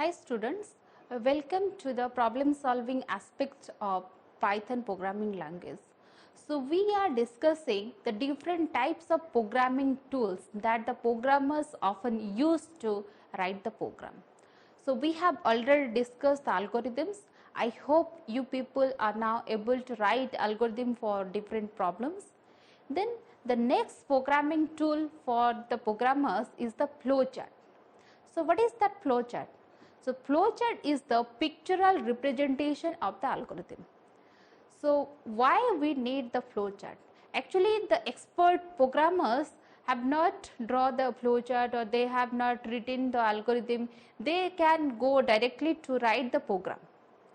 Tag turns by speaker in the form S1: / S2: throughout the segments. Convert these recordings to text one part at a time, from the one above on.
S1: Hi students, welcome to the problem solving aspect of Python programming language. So we are discussing the different types of programming tools that the programmers often use to write the program. So we have already discussed the algorithms. I hope you people are now able to write algorithm for different problems. Then the next programming tool for the programmers is the flowchart. So what is that flowchart? So flowchart is the pictorial representation of the algorithm. So why we need the flowchart? Actually, the expert programmers have not drawn the flowchart or they have not written the algorithm. They can go directly to write the program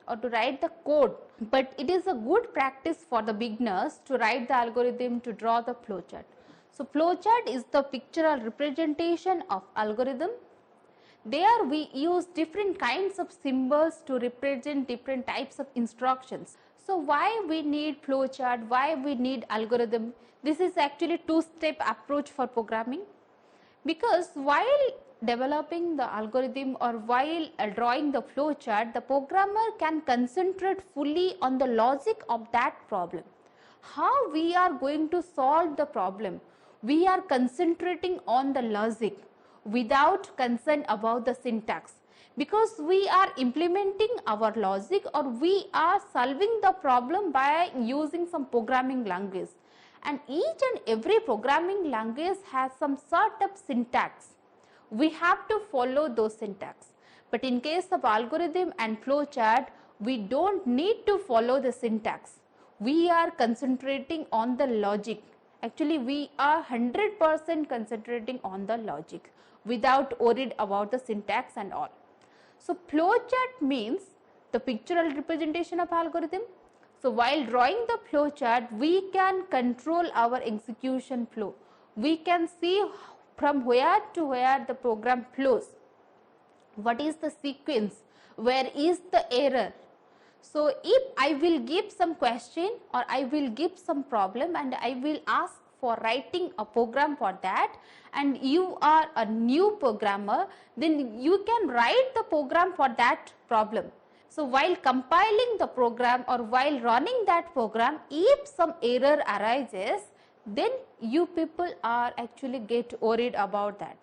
S1: or to write the code. But it is a good practice for the beginners to write the algorithm, to draw the flowchart. So flowchart is the pictorial representation of algorithm. There we use different kinds of symbols to represent different types of instructions. So why we need flowchart, why we need algorithm? This is actually two-step approach for programming, because while developing the algorithm or while drawing the flowchart, the programmer can concentrate fully on the logic of that problem. How we are going to solve the problem? We are concentrating on the logic without concern about the syntax, because we are implementing our logic or we are solving the problem by using some programming language, and each and every programming language has some sort of syntax. We have to follow those syntax, but in case of algorithm and flowchart, we don't need to follow the syntax. We are concentrating on the logic. Actually, we are 100% concentrating on the logic without worried about the syntax and all. So flowchart means the pictorial representation of algorithm. So while drawing the flowchart, we can control our execution flow. We can see from where to where the program flows. What is the sequence? Where is the error? So if I will give some question or I will give some problem and I will ask for writing a program for that, and you are a new programmer, then you can write the program for that problem. So while compiling the program or while running that program, if some error arises, then you people are actually get worried about that.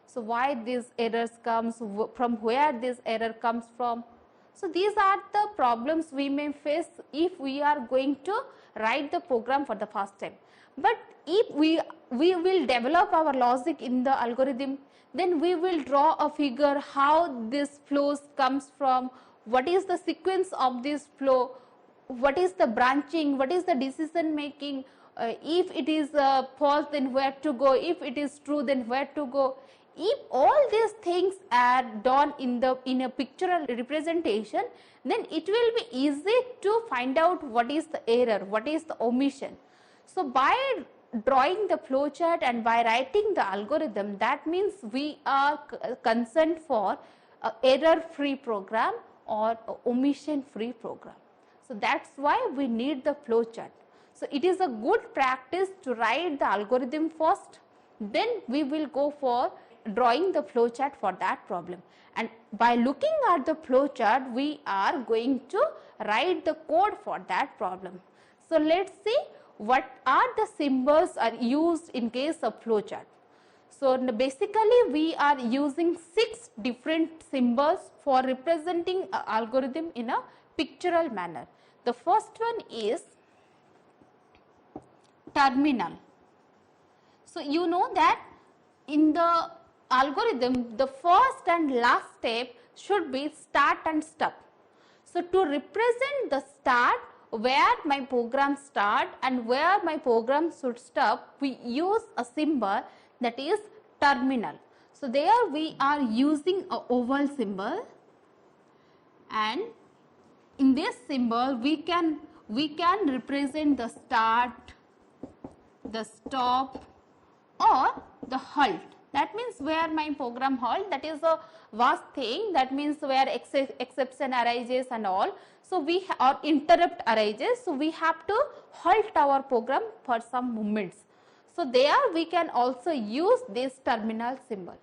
S1: So why these errors comes, from where this error comes from? So these are the problems we may face if we are going to write the program for the first time. But if we will develop our logic in the algorithm, then we will draw a figure how this flows comes from, what is the sequence of this flow, what is the branching, what is the decision making, if it is false then where to go, if it is true then where to go. If all these things are done in a pictorial representation, then it will be easy to find out what is the error, what is the omission. So by drawing the flowchart and by writing the algorithm, that means we are concerned for error-free program or omission-free program. So that's why we need the flowchart. So it is a good practice to write the algorithm first, then we will go for drawing the flowchart for that problem, and by looking at the flowchart we are going to write the code for that problem. So let's see what are the symbols are used in case of flowchart. So basically we are using 6 different symbols for representing an algorithm in a pictorial manner. The first one is terminal. So you know that in the algorithm, the first and last step should be start and stop. So to represent the start, where my program start and where my program should stop, we use a symbol that is terminal. So there we are using a oval symbol, and in this symbol we can represent the start, the stop or the halt. That means where my program halt, that is a vast thing, that means where exception arises and all. So or interrupt arises, so we have to halt our program for some moments. So there we can also use this terminal symbol.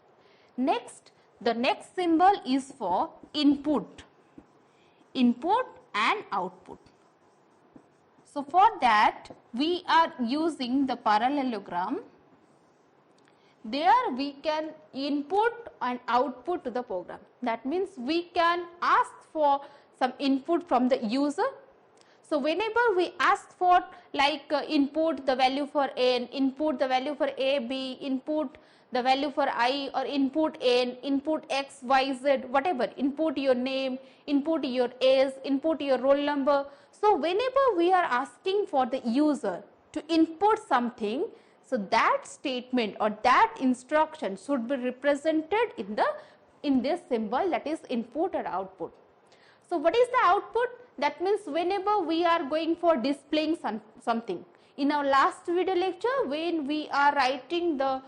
S1: Next, The next symbol is for input and output. So for that we are using the parallelogram. There we can input and output to the program. That means we can ask for some input from the user. So whenever we ask for like input the value for n, input the value for a, b, input the value for I, or input n, input x, y, z, whatever, input your name, input your age, input your roll number. So whenever we are asking for the user to input something, so that statement or that instruction should be represented in this symbol, that is input or output. So what is the output? That means whenever we are going for displaying something. In our last video lecture, when we are writing the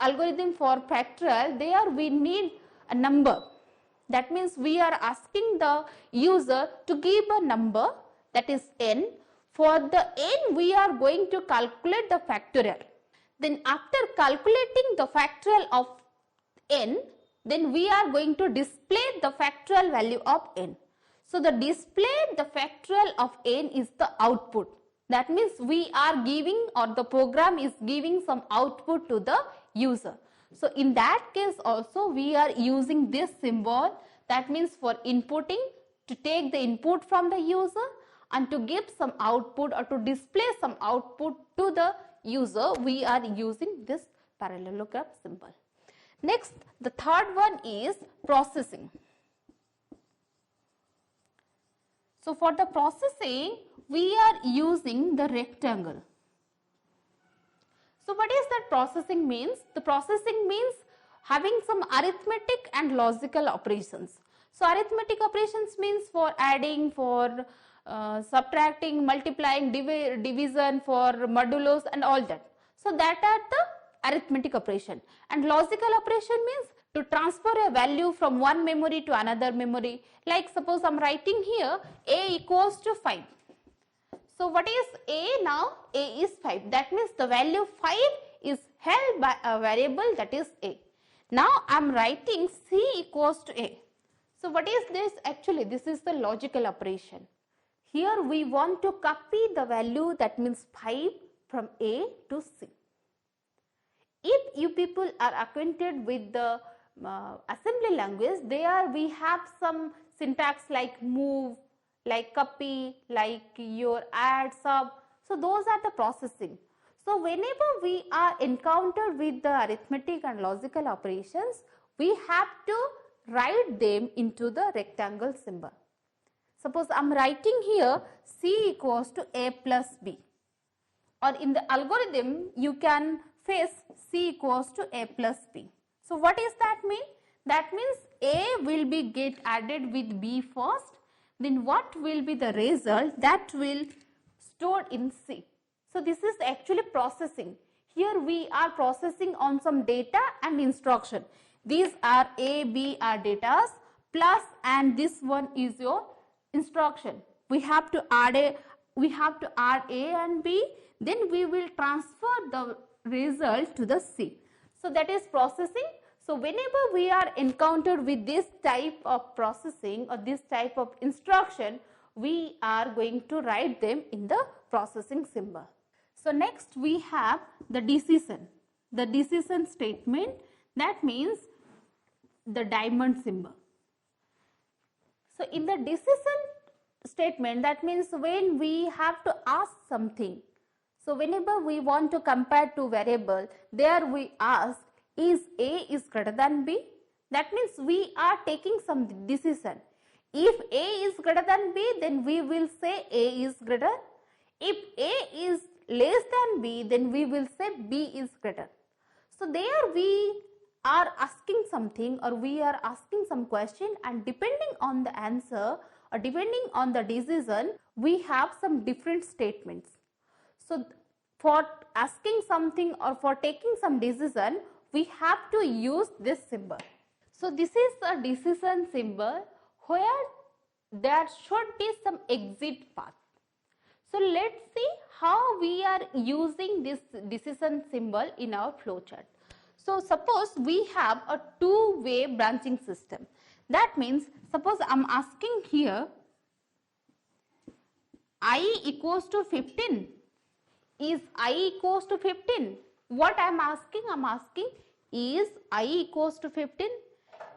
S1: algorithm for factorial, there we need a number. That means we are asking the user to give a number, that is n. For the n, we are going to calculate the factorial. Then after calculating the factorial of n, then we are going to display the factorial value of n. So the display the factorial of n is the output. That means we are giving, or the program is giving some output to the user. So in that case also we are using this symbol. That means for inputting, to take the input from the user, and to give some output or to display some output to the user, we are using this parallelogram symbol. Next, the third one is processing. So for the processing, we are using the rectangle. So what is that processing means? The processing means having some arithmetic and logical operations. So arithmetic operations means for adding, for subtracting, multiplying, division, for modulus and all that. So that are the arithmetic operation. And logical operation means to transfer a value from one memory to another memory. Like suppose I am writing here a equals to 5. So what is a now? A is 5. That means the value 5 is held by a variable, that is a. Now I am writing c equals to a. So what is this? Actually this is the logical operation. Here we want to copy the value, that means 5, from A to C. If you people are acquainted with the assembly language, there we have some syntax like move, like copy, like your add, sub. So those are the processing. So whenever we are encountered with the arithmetic and logical operations, we have to write them into the rectangle symbol. Suppose I am writing here c equals to a plus b, or in the algorithm you can face c equals to a plus b. So what is that mean? That means a will be get added with b first, then what will be the result that will stored in c. So this is actually processing. Here we are processing on some data and instruction. These are a, b are datas plus, and this one is your instruction. We have to add a and b, then we will transfer the result to the c. So that is processing. So whenever we are encountered with this type of processing or this type of instruction, we are going to write them in the processing symbol. So next we have the decision. The decision statement, that means the diamond symbol. So in the decision statement, that means when we have to ask something. So whenever we want to compare two variables, there we ask is A is greater than B. That means we are taking some decision. If A is greater than B, then we will say A is greater. If A is less than B, then we will say B is greater. So there we are asking something, or we are asking some question, and depending on the answer or depending on the decision, we have some different statements. So for asking something or for taking some decision, we have to use this symbol. So this is a decision symbol where there should be some exit path. So let's see how we are using this decision symbol in our flowchart. So suppose we have a two-way branching system. That means suppose I am asking here I equals to 15. Is I equals to 15? What I am asking? I am asking is I equals to 15?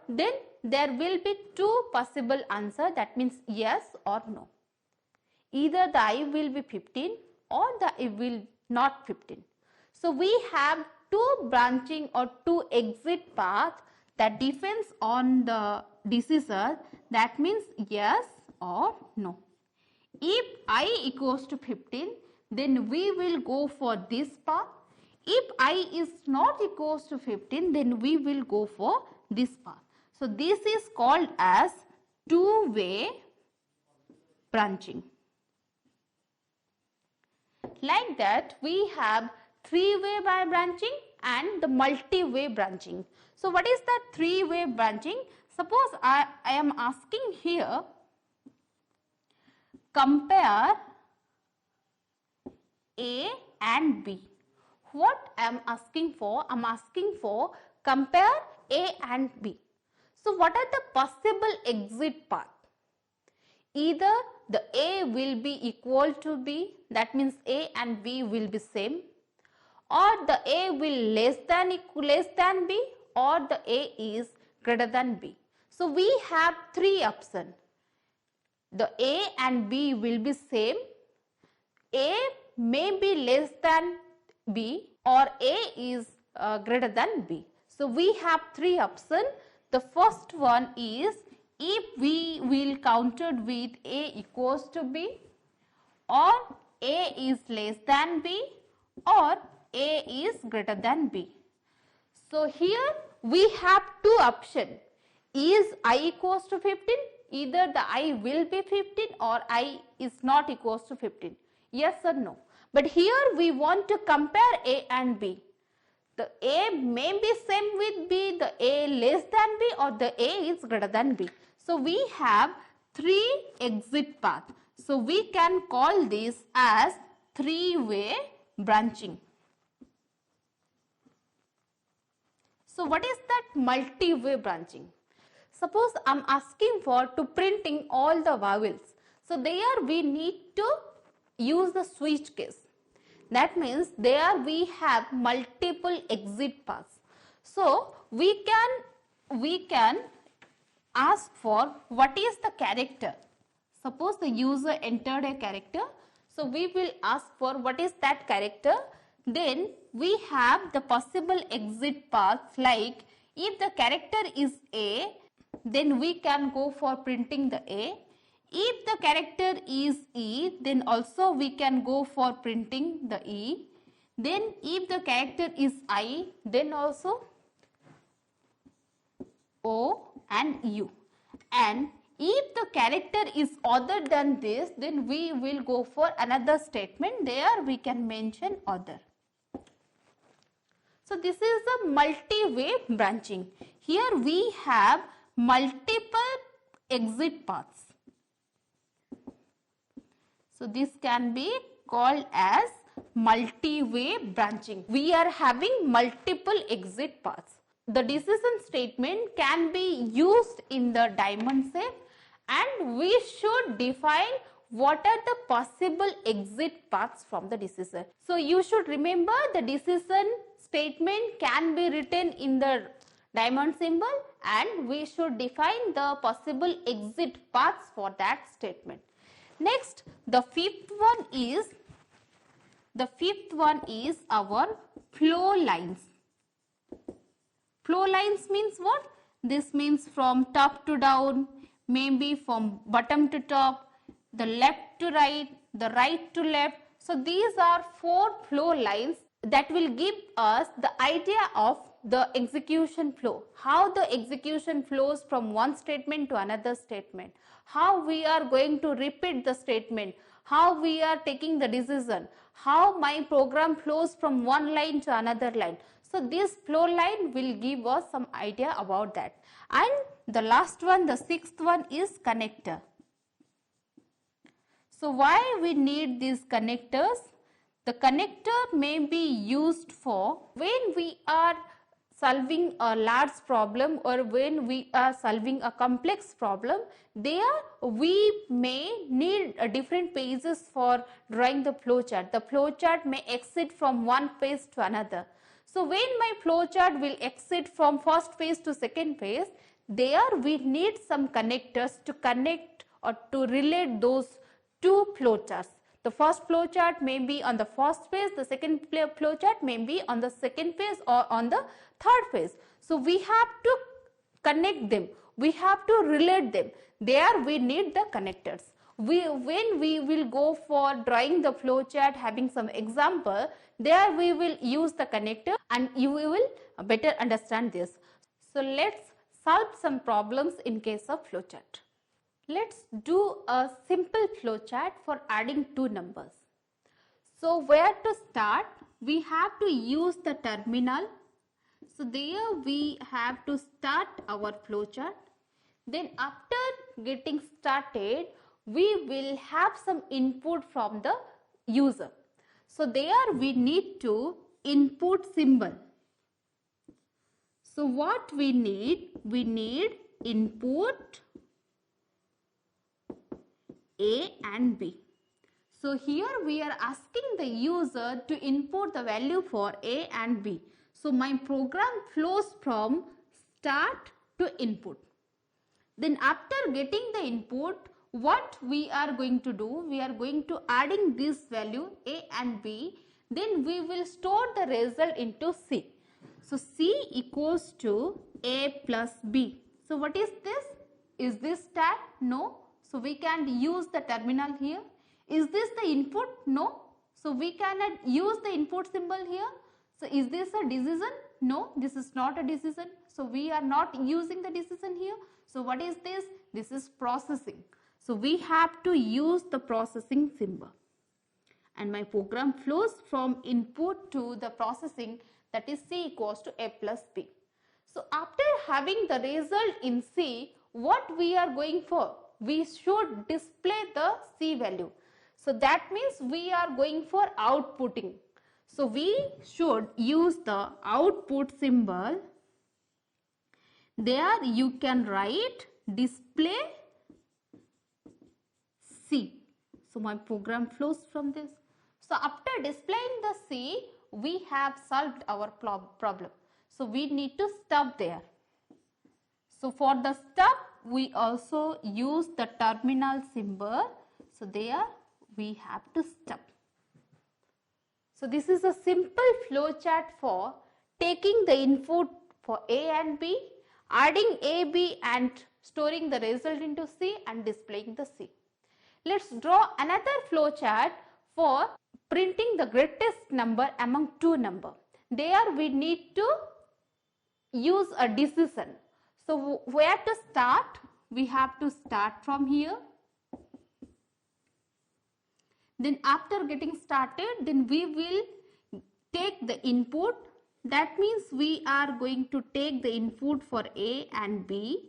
S1: Then there will be two possible answers, that means yes or no. Either the I will be 15 or the I will not 15. So we have two branching or two exit paths that depends on the decision, that means yes or no. If I equals to 15, then we will go for this path. If I is not equals to 15, then we will go for this path. So this is called as two-way branching. Like that, we have three-way branching and the multi-way branching. So what is the three-way branching? Suppose I am asking here, compare A and B. What I am asking for? I am asking for compare A and B. So what are the possible exit path? Either the A will be equal to B, that means A and B will be same, or the A will less than B, or the A is greater than B. So we have three options. The A and B will be same, A may be less than B, or A is greater than B. So we have three options. The first one is if we will counter with A equals to B, or A is less than B, or A is greater than B. So here we have two options. Is I equals to 15? Either the I will be 15 or I is not equals to 15. Yes or no? But here we want to compare A and B. The A may be same with B, the A less than B, or the A is greater than B. So we have three exit paths. So we can call this as three-way branching. So what is that multi-way branching? Suppose I am asking for to printing all the vowels. So there we need to use the switch case. That means there we have multiple exit paths. So we can ask for what is the character. Suppose the user entered a character. So we will ask for what is that character. Then we have the possible exit paths, like if the character is A, then we can go for printing the A. If the character is E, then also we can go for printing the E. Then if the character is I, then also O and U. And if the character is other than this, then we will go for another statement. There we can mention other. So this is a multi-way branching. Here we have multiple exit paths. So this can be called as multi-way branching. We are having multiple exit paths. The decision statement can be used in the diamond shape, and we should define what are the possible exit paths from the decision. So you should remember the decision statement can be written in the diamond symbol, and we should define the possible exit paths for that statement. Next, the fifth one is our flow lines. Flow lines means what? This means from top to down, maybe from bottom to top, the left to right, the right to left. So these are four flow lines that will give us the idea of the execution flow. How the execution flows from one statement to another statement. How we are going to repeat the statement. How we are taking the decision. How my program flows from one line to another line. So this flow line will give us some idea about that. And the last one, the sixth one is connector. So why we need these connectors? The connector may be used for when we are solving a large problem or when we are solving a complex problem, there we may need different pages for drawing the flowchart. The flowchart may exit from one page to another. So when my flowchart will exit from first phase to second phase, there we need some connectors to connect or to relate those two flowcharts. The first flowchart may be on the first phase, the second flowchart may be on the second phase or on the third phase. So we have to connect them, we have to relate them. There we need the connectors. When we will go for drawing the flowchart having some example, there we will use the connector and you will better understand this. So let's solve some problems in case of flowchart. Let's do a simple flowchart for adding two numbers. So where to start? We have to use the terminal. So there we have to start our flowchart. Then after getting started, we will have some input from the user. So there we need to input symbol. So what we need? We need input A and B. So here we are asking the user to input the value for A and B. So my program flows from start to input. Then after getting the input, what we are going to do? We are going to adding this value A and B. Then we will store the result into C. So C equals to A plus B. So what is this? Is this tag? No. So we can use the terminal here. Is this the input? No. So we cannot use the input symbol here. So is this a decision? No, this is not a decision. So we are not using the decision here. So what is this? This is processing. So we have to use the processing symbol. And my program flows from input to the processing, that is C equals to A plus B. So after having the result in C, what we are going for? We should display the C value. So that means we are going for outputting. So we should use the output symbol. There you can write display C. So my program flows from this. So after displaying the C, we have solved our problem. So we need to stop there. So for the stop, we also use the terminal symbol. So there we have to stop. So this is a simple flowchart for taking the input for A and B, adding A, B and storing the result into C and displaying the C. Let's draw another flowchart for printing the greatest number among two numbers. There we need to use a decision. So where to start? We have to start from here. Then after getting started, then we will take the input. That means we are going to take the input for A and B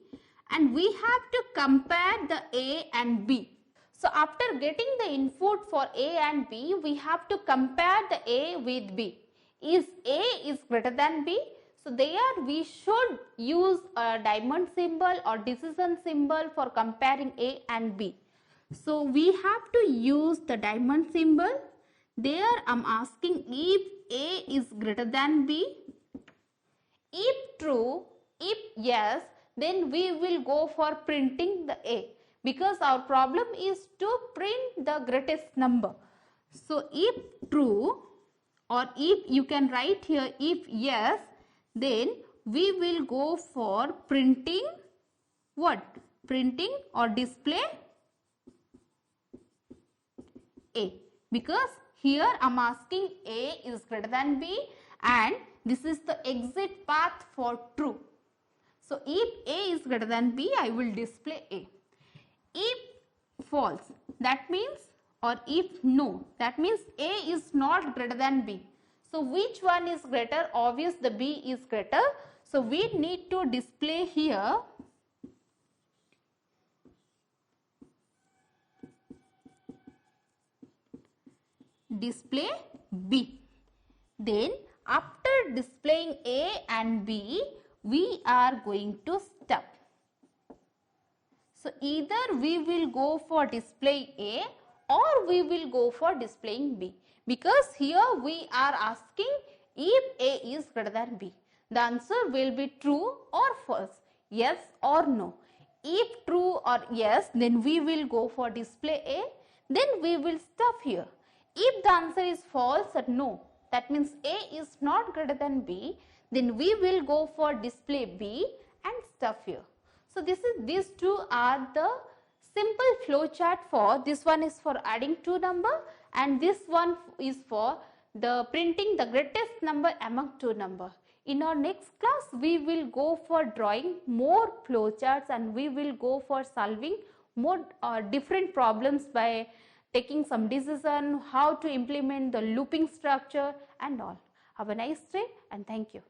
S1: and we have to compare the A and B. So after getting the input for A and B, we have to compare the A with B. Is A is greater than B? So there we should use a diamond symbol or decision symbol for comparing A and B. So we have to use the diamond symbol. There I am asking if A is greater than B. If true, if yes, then we will go for printing the A, because our problem is to print the greatest number. So if true, or if you can write here if yes, then we will go for printing what? Printing or display A, because here I am asking A is greater than B and this is the exit path for true. So if A is greater than B, I will display A. If false, that means, or if no, that means A is not greater than B. So which one is greater? Obvious the B is greater. So we need to display here display B. Then After displaying A and B, we are going to stop. So either we will go for display A or we will go for displaying B, because here we are asking if A is greater than B. The answer will be true or false, yes or no. If true or yes, then we will go for display A, then we will stop here. If the answer is false or no, that means A is not greater than B, then we will go for display B and stop here. So these two are the simple flow chart for, this one is for adding two number and this one is for the printing the greatest number among two number. In our next class, we will go for drawing more flow charts and we will go for solving more different problems by taking some decision, how to implement the looping structure and all. Have a nice day and thank you.